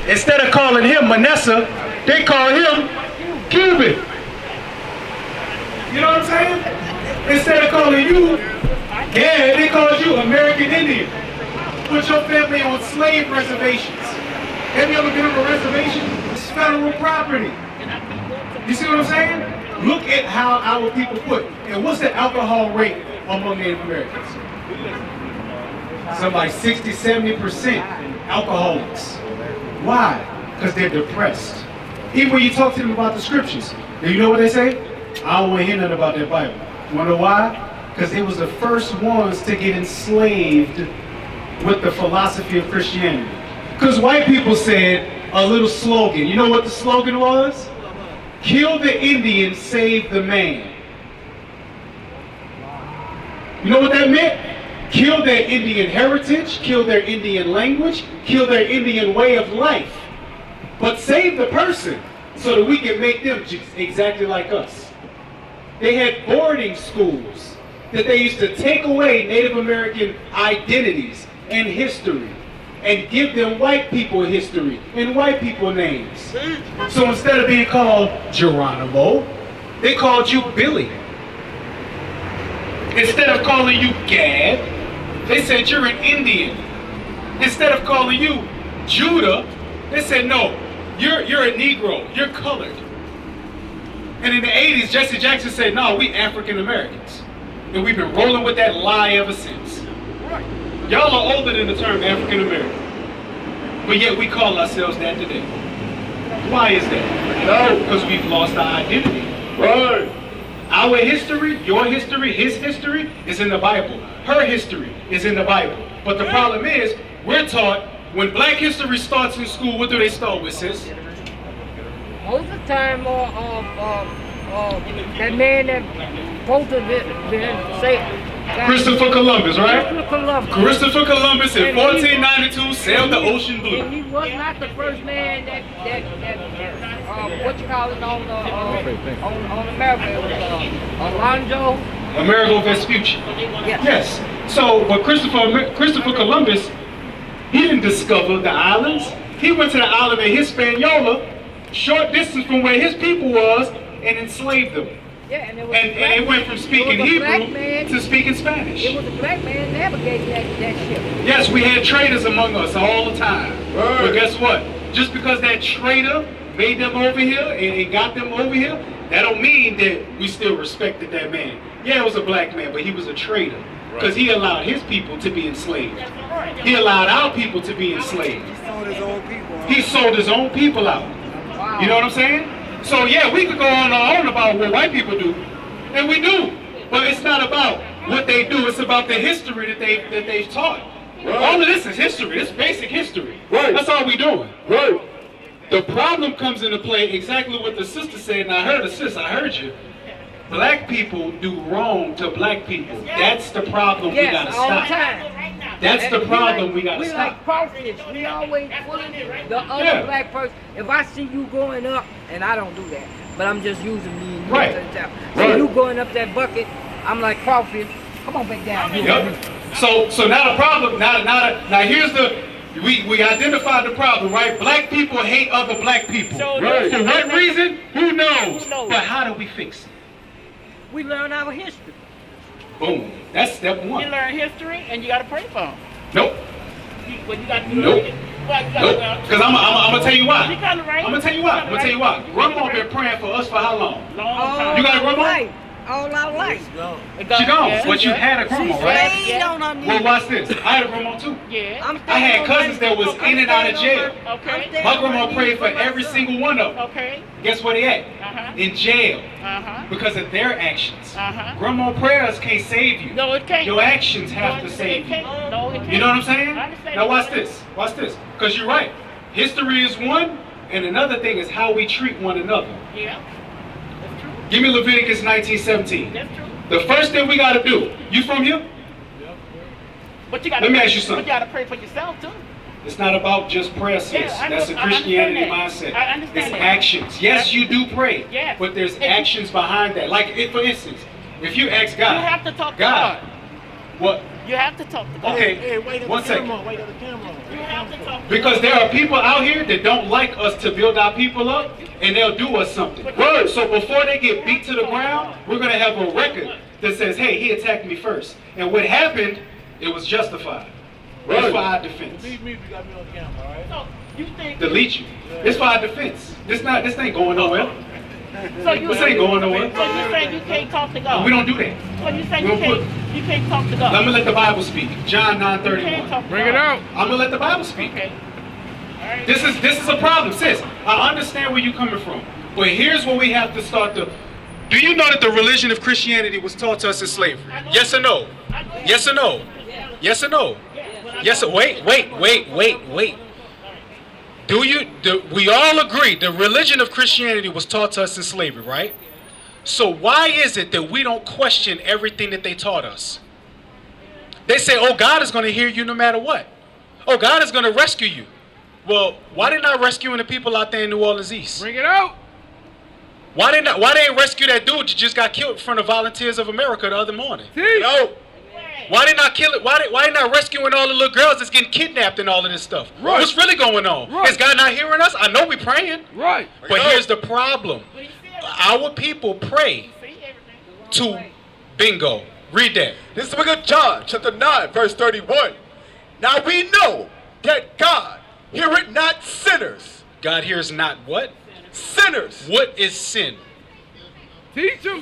Instead of calling him Manasseh, they call him Cuban. You know what I'm saying? Instead of calling you, yeah, they call you American Indian. Put your family on slave reservations. Have you ever been on a reservation? It's federal property. You see what I'm saying? Look at how our people put. And what's the alcohol rate among Native Americans? Something like 60–70% alcoholics. Why? Because they're depressed. Even when you talk to them about the scriptures, do you know what they say? I don't want to hear nothing about that Bible. You want to know why? Because they was the first ones to get enslaved with the philosophy of Christianity. Because white people said a little slogan. You know what the slogan was? Kill the Indian, save the man. You know what that meant? Kill their Indian heritage, kill their Indian language, kill their Indian way of life. But save the person so that we can make them exactly like us. They had boarding schools that they used to take away Native American identities and history and give them white people history and white people names. So instead of being called Geronimo, they called you Billy. Instead of calling you Gad, they said you're an Indian. Instead of calling you Judah, they said no, you're a Negro, you're colored. And in the 80s, Jesse Jackson said, no, we African Americans. And we've been rolling with that lie ever since. Y'all are older than the term African American. But yet we call ourselves that today. Why is that? No, because we've lost our identity. Right. Our history, your history, his history is in the Bible. Her history is in the Bible. But the problem is, we're taught when black history starts in school, what do they start with, sis? Most of the time, that man that supposed to say Christopher Columbus, right? Christopher Columbus in 1492 sailed the ocean blue. And he was not the first man that what you call it on America. It was Alonzo. Amerigo Vespucci. Yes. So, but Christopher Columbus, he didn't discover the islands. He went to the island of Hispaniola, short distance from where his people was, and enslaved them. Yeah, and it went from speaking Hebrew to speaking Spanish. It was a black man navigating that ship. Yes, we had traders among us all the time. Right. But guess what? Just because that trader made them over here and got them over here, that don't mean that we still respected that man. Yeah, it was a black man, but he was a trader. Because he allowed his people to be enslaved. He allowed our people to be enslaved. He sold his own people out. He sold his own people out. Wow. You know what I'm saying? So yeah, we could go on and on about what white people do, and we do. But it's not about what they do, it's about the history that they've taught. Right. All of this is history, it's basic history. Right. That's all we're doing. Right. The problem comes into play exactly what the sister said, and I heard the sis, I heard you. Black people do wrong to black people. That's the problem we gotta stop. All the time. That's the problem we gotta stop. stop. Like crawfish. We always pulling the other black person. If I see you going up, and I don't do that, but I'm just using me and you to the top. So you going up that bucket, I'm like crawfish. Come on back down here. Yep. So now the problem. Now here's the. We identified the problem, right? Black people hate other black people. So, For what reason? Who knows? But how do we fix it? We learn our history. Boom. That's step one. You learn history and you gotta pray for them. Nope. But you gotta nope. Because I'm gonna tell you why. I'm gonna tell you why. Grandma been praying for us for how long? Long time. You got a grandma? All our life. She gone, but you had a grandma, right? Yeah. Well, watch this. I had a grandma too. Yeah. I had cousins that was in and out of jail. Okay. My grandma prayed for every single one of them. Okay. Guess where they at? In jail. Because of their actions. Grandma prayers can't save you. No, it can't. Your actions have to save you. No, it can't. You know what I'm saying? I understand. Now watch this. Watch this. Because you're right. History is one, and another thing is how we treat one another. Yeah. That's true. Give me Leviticus 19:17. That's true. The first thing we got to do. You from here? But you gotta Let me ask you something. But you gotta pray for yourself too. It's not about just prayer, sis. Yeah, That's a Christianity mindset. I understand it's that. actions. Yes, you do pray. Yes. But there's actions behind that. Like, for instance, if you ask God, you have to talk to God, What? You have to talk to God. Okay, Hey, wait at one the second. camera. Wait at the camera. You have to talk to Because there are people out here that don't like us to build our people up, and they'll do us something. Word. So before they get beat to the ground, we're gonna have a record that says, "Hey, he attacked me first, and what happened, it was justified. It's for our defense. Leave me if you got me on camera, all right? So you think Delete you. It's for our defense. This ain't going nowhere. This ain't going nowhere. So you saying you can't talk to God? We don't do that. So you saying we you don't can't talk to God? Let me let the Bible speak. John You can't 9:31. talk to Bring God. it out. I'm gonna let the Bible speak. Okay. All right. This is a problem, sis. I understand where you're coming from, but here's where we have to start to. Do you know that the religion of Christianity was taught to us in slavery? Yes or no? Yes or no? Yes or no? Yes or wait. We all agree the religion of Christianity was taught to us in slavery, right? So why is it that we don't question everything that they taught us? They say, oh, God is going to hear you no matter what. Oh, God is going to rescue you. Well, why they not rescuing the people out there in New Orleans East? Bring it out. Why they ain't rescue that dude that just got killed in front of Volunteers of America the other morning? See? No. Why they not kill it? Why they not rescuing all the little girls that's getting kidnapped and all of this stuff? Right. What's really going on? Right. Is God not hearing us? I know we praying. Right. But here's the problem. Our people pray to bingo. Read that. This is the book of John, chapter 9, verse 31. Now we know that God heareth not sinners. God hears not what? Sinners. What is sin? Teach him.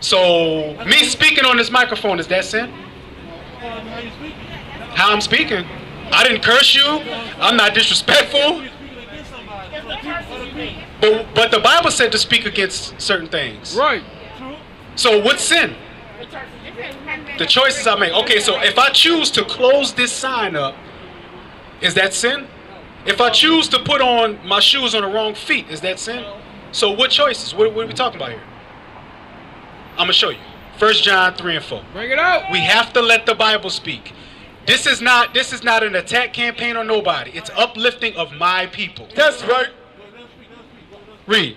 So, me speaking on this microphone, is that sin? How I'm speaking? I didn't curse you. I'm not disrespectful. But the Bible said to speak against certain things. Right. So what's sin? The choices I make. Okay, so if I choose to close this sign up, is that sin? If I choose to put on my shoes on the wrong feet, is that sin? So what choices? What are we talking about here? I'm going to show you. 1 John 3 and 4. Bring it out. We have to let the Bible speak. This is not an attack campaign on nobody. It's uplifting of my people. That's right. Read.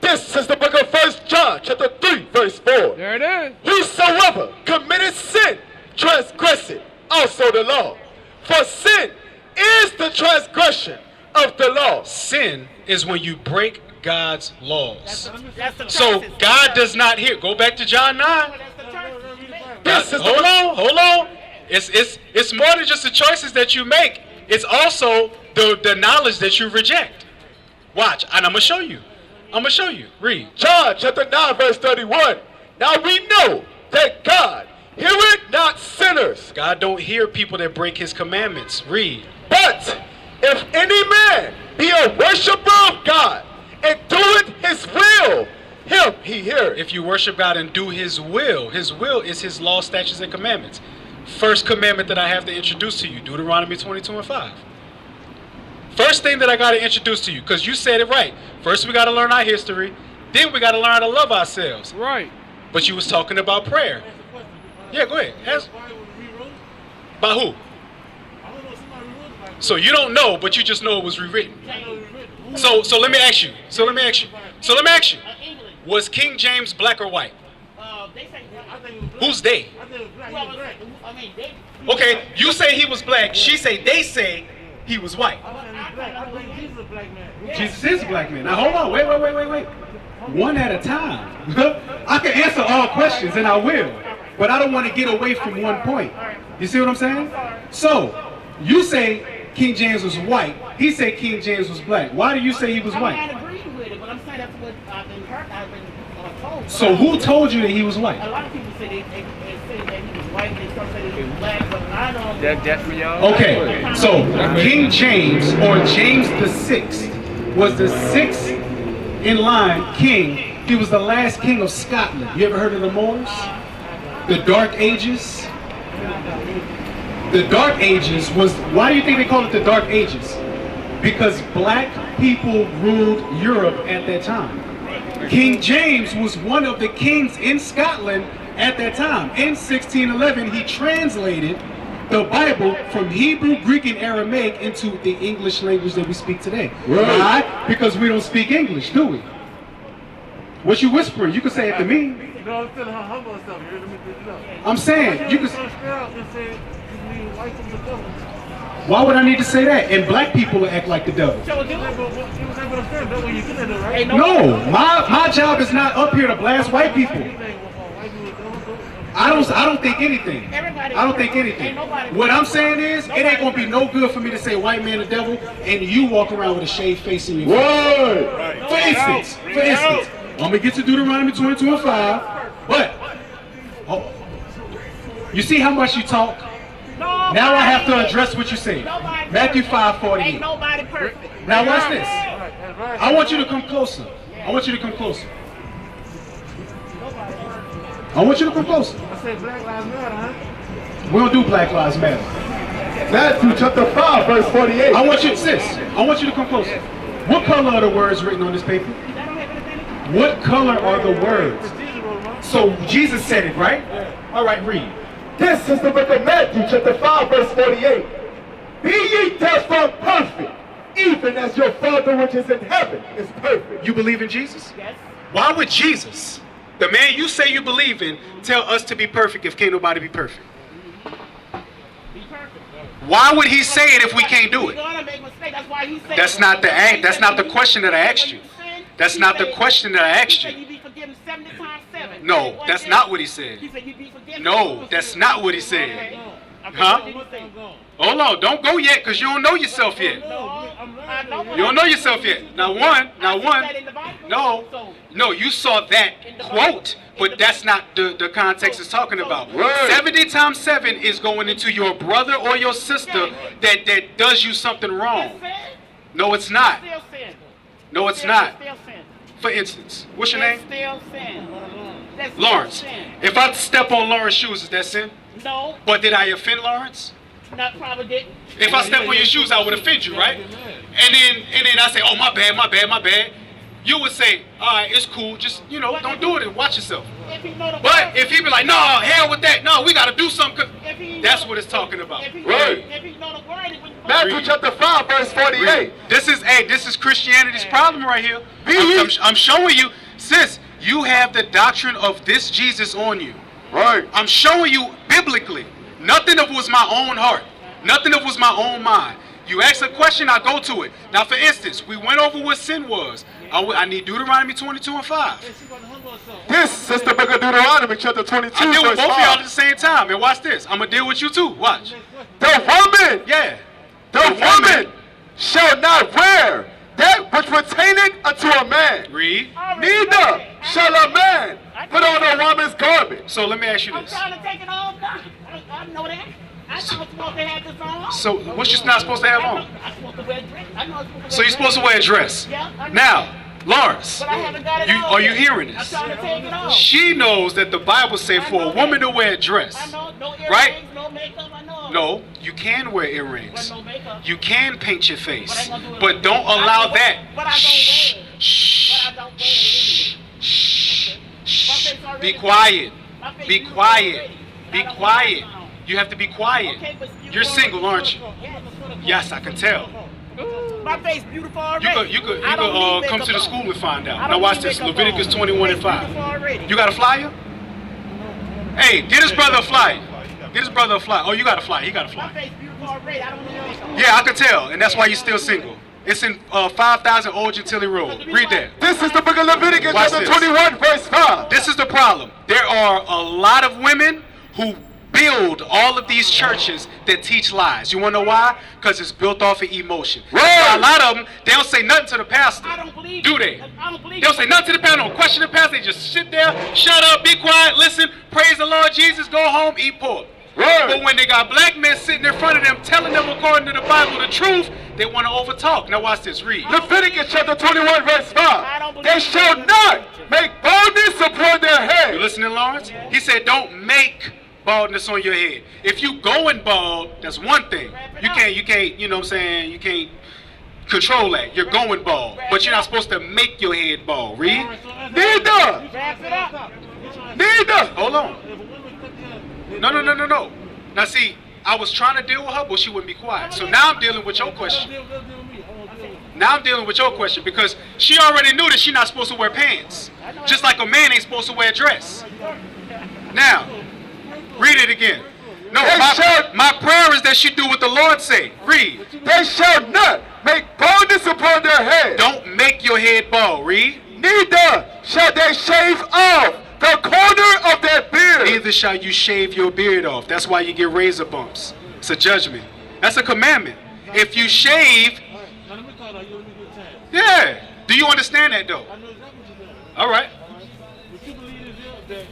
This is the book of 1 John, chapter 3, verse 4. There it is. Whosoever committeth sin, transgresseth also the law. For sin is the transgression of the law. Sin is when you break God's laws. That's the So churches. God does not hear. Go back to John 9. That's the churches. This is Hold on. It's more than just the choices that you make. It's also the knowledge that you reject. Watch, and I'm gonna show you. Read. John chapter 9, verse 31. Now we know that God heareth not sinners. God don't hear people that break his commandments. Read. But if any man be a worshiper of God and doeth his will, him he heareth. If you worship God and do his will is his law, statutes, and commandments. First commandment that I have to introduce to you, Deuteronomy 22 and 5. First thing that I got to introduce to you, because you said it right. First we got to learn our history, then we got to learn how to love ourselves. Right. But you was talking about prayer. Yeah, go ahead. By who? So you don't know, but you just know it was rewritten. So let me ask you. Was King James black or white? They say Who's they? I mean, they. Okay, you say he was black. She say they say he was white. Jesus is a black man. Now hold on. Wait. One at a time. I can answer all questions and I will, but I don't want to get away from one point. You see what I'm saying? So you say King James was white. He said King James was black. Why do you say he was I'm white? not agreeing with it, but I'm saying that's what I've been told. So who told you that he was white? A lot of people say they say that he was white, they some say he was black, but I don't. That's for y'all. Okay, so King James, or James the Sixth, was the sixth in line king. He was the last king of Scotland. You ever heard of the Moors? The Dark Ages? The Dark Ages was, why do you think they call it the Dark Ages? Because black people ruled Europe at that time. King James was one of the kings in Scotland at that time. In 1611, he translated the Bible from Hebrew, Greek, and Aramaic into the English language that we speak today. Why? Because we don't speak English, do we? What you whispering? You can say it to me. No, I'm telling her humble herself. Here, let me get it up. I'm saying, you can. Straight out and say, you need white from the devil. Why would I need to say that? And black people act like the devil. So, you was able to understand that when you get in there, right? No, my job is not up here to blast white people. I don't think anything. I don't think anything. What I'm saying is, it ain't gonna be no good for me to say white man the devil and you walk around with a shaved face in your face. For instance, I'm gonna get to Deuteronomy 22 and 5, but you see how much you talk? Now I have to address what you say. Matthew 5:48. Ain't nobody perfect. Now watch this. I want you to come closer. I want you to come closer. I want you to come closer. I said Black Lives Matter, huh? We don't do Black Lives Matter. Matthew chapter 5, verse 48. I want you, sis, I want you to come closer. What color are the words written on this paper? What color are the words? So Jesus said it, right? All right, read. This is the book of Matthew chapter 5, verse 48. Be ye therefore perfect, even as your Father which is in heaven is perfect. You believe in Jesus? Yes. Why would Jesus, the man you say you believe in, tell us to be perfect if can't nobody be perfect? Be perfect. Why would he say it if we can't do We're it? gonna make mistakes. That's why he said. That's not the question that I asked you. That's not the question that I asked He said you. you be forgiven 70 times 7. No, that's not what he said. He said you be forgiven. No, that's not what he said. Okay. Huh? What did he say? Hold on, don't go yet, because you don't know yourself yet. No, I know what You don't know yourself yet. Now one, that in the Bible. no, you saw that quote, but that's not the context it's talking about. 70 times 7 is going into your brother or your sister that does you something wrong. No, it's not. Still sin. No, it's not. Still sin. For instance, what's your name? Still sin. That's still Lawrence. sin. If I step on Lawrence's shoes, is that sin? No, But did I offend Lawrence? not probably didn't. If I step on your shoes, I would offend you, right? And then I say, oh, my bad. You would say, all right, it's cool. Just, don't do it and watch yourself. If he know the But word, if he be like, no, hell with that. No, we got to do something. 'Cause if he that's know- what it's talking about. If he Right. if he know the word, it wouldn't. Matthew chapter 5, verse 48. This is Christianity's problem right here. I'm showing you, sis, you have the doctrine of this Jesus on you. Right. I'm showing you biblically. Nothing of it was my own heart. Nothing of it was my own mind. You ask a question, I go to it. Now, for instance, we went over what sin was. I need Deuteronomy 22 and 5. This is the book of Deuteronomy chapter 22, I deal with verse both of y'all at 5. the same time. And watch this. I'm going to deal with you too. Watch. The woman, Yeah. the woman shall not wear that which pertaineth unto a man. Read. Neither shall a man put on a woman's garment. So let me ask you I'm this. trying to take it all back. I know that. I know I'm supposed to have this on. So what you not supposed to have on? I'm supposed to wear a dress. I know I'm supposed to wear So you're supposed to wear a dress. Yeah, I know. Now, Lawrence, But I haven't got it on are you yet. hearing I'm this? trying to take it off. She knows that the Bible say for a woman to wear a dress. I know, no earrings, Right? no makeup, I know. No, you can wear But earrings. no makeup. You can paint your But I face. ain't gonna do it. But don't But I allow don't that. wear- but I don't Shh. wear it. Shh. But I don't wear it anyway. Shh. face already- Be quiet. My face Be beautiful quiet. already. Be I don't quiet. wear it. You have to be quiet. Okay, but You're single, aren't you? Yes, I can tell. My face beautiful already. You could I don't need come to the makeup school on. and find I out. don't Now watch need this. makeup Leviticus on. 21 and Face 5. beautiful already. You got a flyer? Hey, get his brother a flyer. Get his brother a flyer. Oh, you got a flyer. He got a My flyer. face beautiful already. I don't need makeup. Yeah, I can tell, and that's why you're still single. It's in 5000 Old Gentilly Road. Read that. This is the book of Leviticus Watch chapter this. 21, verse 5. This is the problem. There are a lot of women who build all of these churches that teach lies. You want to know why? Because it's built off of emotion. Right. A lot of them, they don't say nothing to the pastor. I don't believe Do it. they? I don't believe They don't say nothing to the pastor. Don't question the pastor. They just sit there, shut up, be quiet, listen, praise the Lord Jesus, go home, eat pork. Right. But when they got black men sitting in front of them telling them according to the Bible the truth, they want to overtalk. Now watch this. Read. Leviticus chapter 21, verse I don't 5. believe They it. shall not make baldness upon their You head. listening, Lawrence? He said, don't make baldness on your head. If you going bald, that's one thing. You can't, you know what I'm saying? You can't control that. You're going bald. But you're not supposed to make your head bald. Read. Neither. Wrap it up. Neither. Hold on. No. Now see, I was trying to deal with her, but she wouldn't be quiet. So now I'm dealing with your question. Now I'm dealing with your question because she already knew that she's not supposed to wear pants. Just like a man ain't supposed to wear a dress. Now, read it again. No, my prayer is that she do what the Lord say. Read. They shall not make baldness upon their head. Don't make your head bald. Read. Neither shall they shave off the corner of their beard. Neither shall you shave your beard off. That's why you get razor bumps. It's a judgment. That's a commandment. If you shave, Now let me talk to you. Let me get a chance. yeah. Do you understand that though? I know exactly what you're saying. All right. But you believe this here that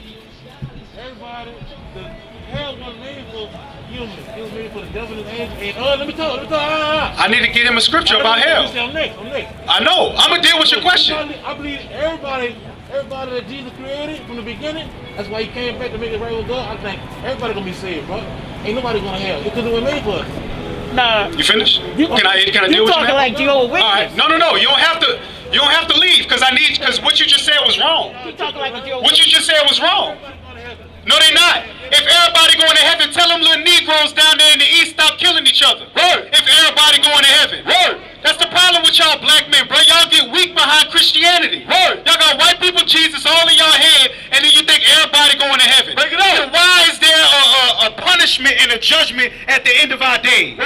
everybody, the hell wasn't made for humans. It was made for the devil and the angels. And let me talk. I need to get him a scripture about hell. I'm next. I know. I'm gonna deal with your question. I believe everybody that Jesus created from the beginning, that's why he came back to make it right with God. I think everybody gonna be saved, bro. Ain't nobody gonna hell because it was made for us. Nah. You finished? Can I deal with you? You talking like Jehovah's Witness. All right. No. You don't have to leave because what you just said was wrong. You talking like a Jehovah's What you just said was wrong. No, they not. If everybody going to heaven, tell them little Negroes down there in the east stop killing each other. Right. If everybody going to heaven. Right. That's the problem with y'all black men, bro. Y'all get weak behind Christianity. Right. Y'all got white people Jesus all in y'all head, and then you think everybody going to heaven. Break it up. And why is there a punishment and a judgment at the end of our days?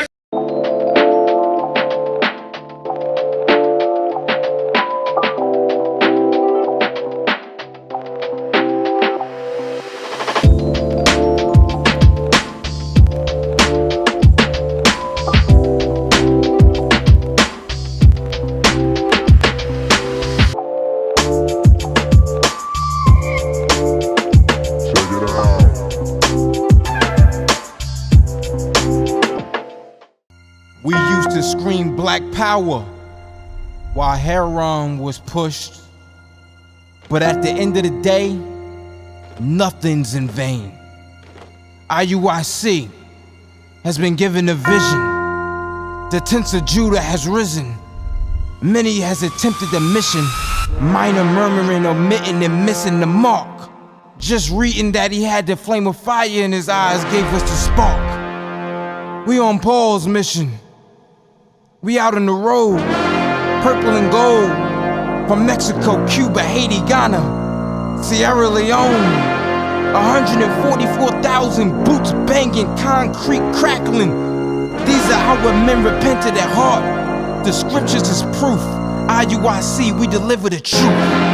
We used to scream black power while heroin was pushed. But at the end of the day, nothing's in vain. IUIC has been given a vision. The tents of Judah has risen. Many has attempted the mission, minor murmuring, omitting, and missing the mark. Just reading that he had the flame of fire in his eyes gave us the spark. We on Paul's mission. We out on the road, purple and gold, from Mexico, Cuba, Haiti, Ghana, Sierra Leone. 144,000 boots banging, concrete crackling. These are our men repented at heart. The scriptures is proof. IUIC, we deliver the truth.